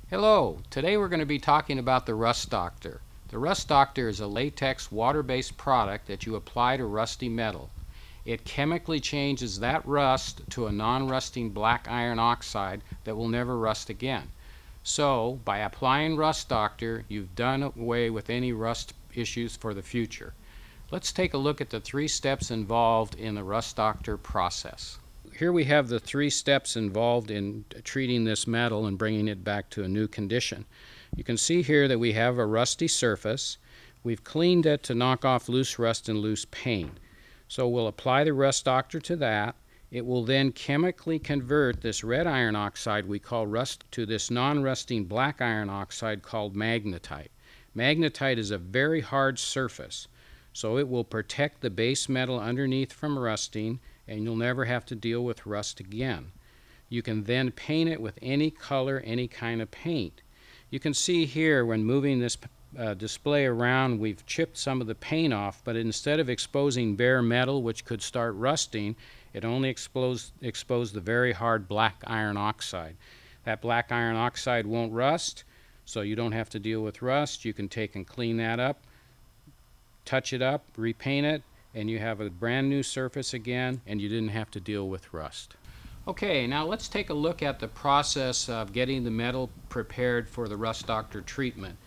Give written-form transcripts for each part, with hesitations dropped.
Hello, today we're going to be talking about the Rust Doctor. The Rust Doctor is a latex water-based product that you apply to rusty metal. It chemically changes that rust to a non-rusting black iron oxide that will never rust again. So, by applying Rust Doctor, you've done away with any rust issues for the future. Let's take a look at the 3 steps involved in the Rust Doctor process. Here we have the 3 steps involved in treating this metal and bringing it back to a new condition. You can see here that we have a rusty surface. We've cleaned it to knock off loose rust and loose paint. So we'll apply the Rust Doctor to that. It will then chemically convert this red iron oxide we call rust to this non-rusting black iron oxide called magnetite. Magnetite is a very hard surface, so it will protect the base metal underneath from rusting, and you'll never have to deal with rust again. You can then paint it with any color, any kind of paint. You can see here when moving this display around, we've chipped some of the paint off, but instead of exposing bare metal which could start rusting, it only exposed the very hard black iron oxide. That black iron oxide won't rust, so you don't have to deal with rust. You can take and clean that up, touch it up, repaint it, and you have a brand new surface again, and you didn't have to deal with rust. Okay, now let's take a look at the process of getting the metal prepared for the Rust Doctor treatment.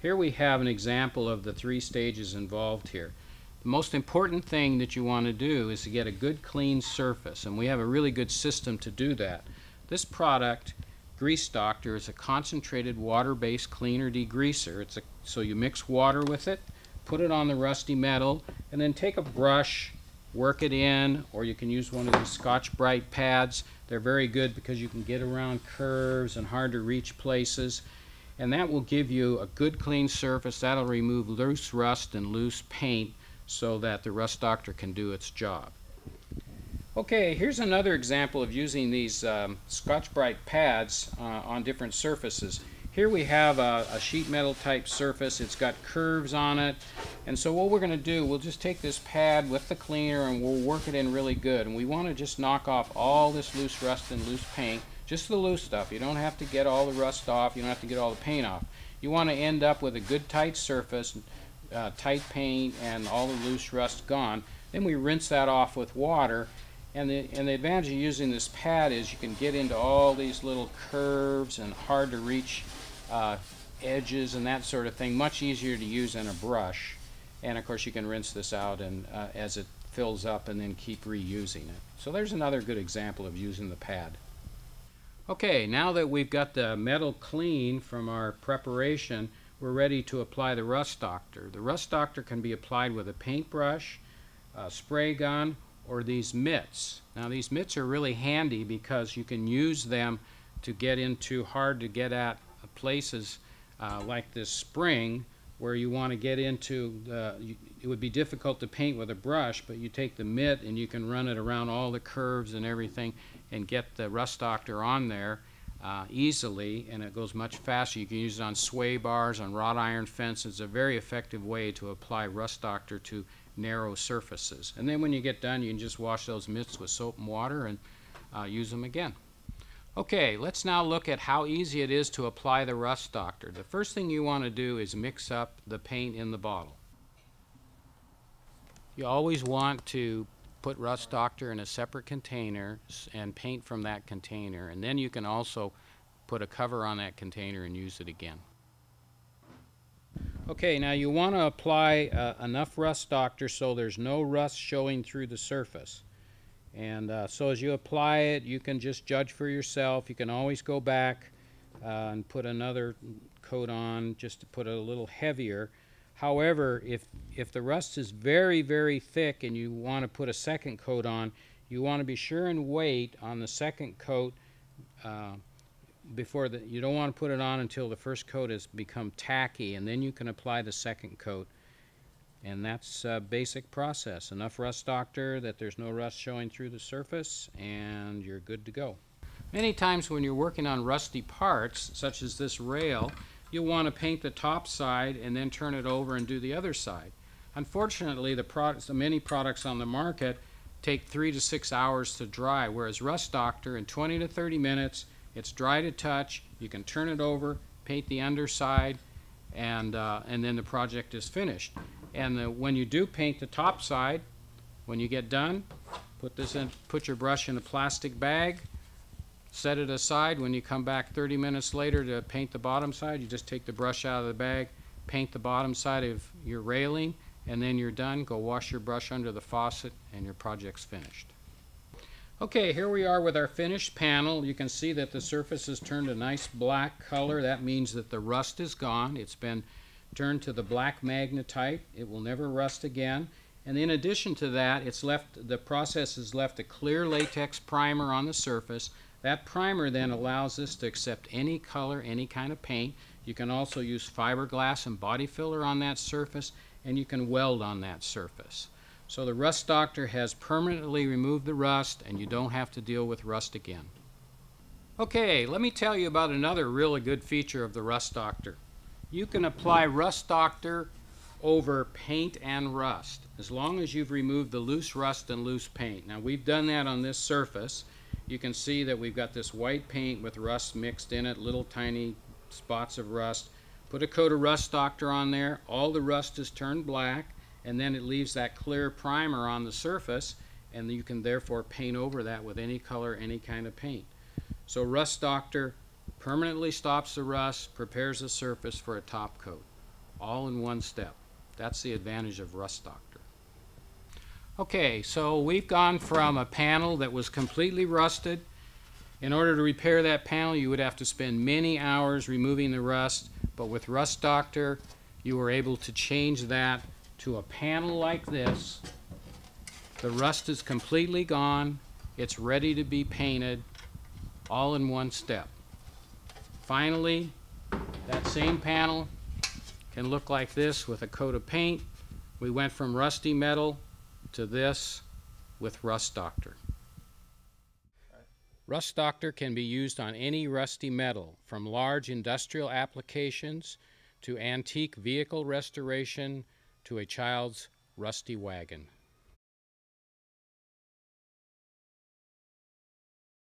Here we have an example of the 3 stages involved here. The most important thing that you want to do is to get a good clean surface, and we have a really good system to do that. This product, Grease Doctor, is a concentrated water-based cleaner degreaser. So you mix water with it, put it on the rusty metal, and then take a brush, work it in, or you can use one of these Scotch-Brite pads. They're very good because you can get around curves and hard to reach places, and that will give you a good clean surface. That'll remove loose rust and loose paint so that the Rust Doctor can do its job. Okay, here's another example of using these Scotch-Brite pads on different surfaces. Here we have a sheet metal type surface. It's got curves on it, and so what we're going to do, we'll just take this pad with the cleaner and we'll work it in really good, and we want to just knock off all this loose rust and loose paint, just the loose stuff. You don't have to get all the rust off, you don't have to get all the paint off. You want to end up with a good tight surface, tight paint, and all the loose rust gone. Then we rinse that off with water, and the advantage of using this pad is you can get into all these little curves and hard to reach edges and that sort of thing, much easier to use than a brush. And of course you can rinse this out and as it fills up, and then keep reusing it. So there's another good example of using the pad. Okay, now that we've got the metal clean from our preparation, we're ready to apply the Rust Doctor. The Rust Doctor can be applied with a paintbrush, a spray gun, or these mitts. Now these mitts are really handy because you can use them to get into hard to get at places like this spring where you want to get into it would be difficult to paint with a brush, but you take the mitt and you can run it around all the curves and everything and get the Rust Doctor on there easily, and it goes much faster. You can use it on sway bars, on wrought iron fences. It's a very effective way to apply Rust Doctor to narrow surfaces. And then when you get done, you can just wash those mitts with soap and water and use them again. Okay, let's now look at how easy it is to apply the Rust Doctor. The first thing you want to do is mix up the paint in the bottle. You always want to put Rust Doctor in a separate container and paint from that container, and then you can also put a cover on that container and use it again. Okay, now you want to apply enough Rust Doctor so there's no rust showing through the surface. And so as you apply it, you can just judge for yourself. You can always go back and put another coat on just to put it a little heavier. However, if the rust is very, very thick and you want to put a second coat on, you want to be sure and wait on the second coat you don't want to put it on until the first coat has become tacky, and then you can apply the second coat. And that's a basic process. Enough Rust Doctor that there's no rust showing through the surface, and you're good to go. Many times when you're working on rusty parts, such as this rail, you'll want to paint the top side and then turn it over and do the other side. Unfortunately, the many products on the market take 3 to 6 hours to dry, whereas Rust Doctor, in 20 to 30 minutes, it's dry to touch, You can turn it over, paint the underside, and then the project is finished. And when you do paint the top side, when you get done, put your brush in a plastic bag, set it aside. When you come back 30 minutes later to paint the bottom side, you just take the brush out of the bag, paint the bottom side of your railing, and then you're done. Go wash your brush under the faucet and your project's finished. Okay, here we are with our finished panel. You can see that the surface has turned a nice black color. That means that the rust is gone. It's been turned to the black magnetite. It will never rust again. And in addition to that, the process has left a clear latex primer on the surface. That primer then allows us to accept any color, any kind of paint. You can also use fiberglass and body filler on that surface, and you can weld on that surface. So the Rust Doctor has permanently removed the rust, and you don't have to deal with rust again. Okay, let me tell you about another really good feature of the Rust Doctor. You can apply Rust Doctor over paint and rust, as long as you've removed the loose rust and loose paint. Now, we've done that on this surface. You can see that we've got this white paint with rust mixed in it, little tiny spots of rust. Put a coat of Rust Doctor on there, all the rust is turned black, and then it leaves that clear primer on the surface, and you can therefore paint over that with any color, any kind of paint. So Rust Doctor permanently stops the rust, prepares the surface for a top coat, all in one step. That's the advantage of Rust Doctor. Okay, so we've gone from a panel that was completely rusted. In order to repair that panel, you would have to spend many hours removing the rust, but with Rust Doctor, you were able to change that to a panel like this. The rust is completely gone. It's ready to be painted, all in one step. Finally, that same panel can look like this with a coat of paint. We went from rusty metal to this with Rust Doctor. Rust Doctor can be used on any rusty metal, from large industrial applications to antique vehicle restoration to a child's rusty wagon.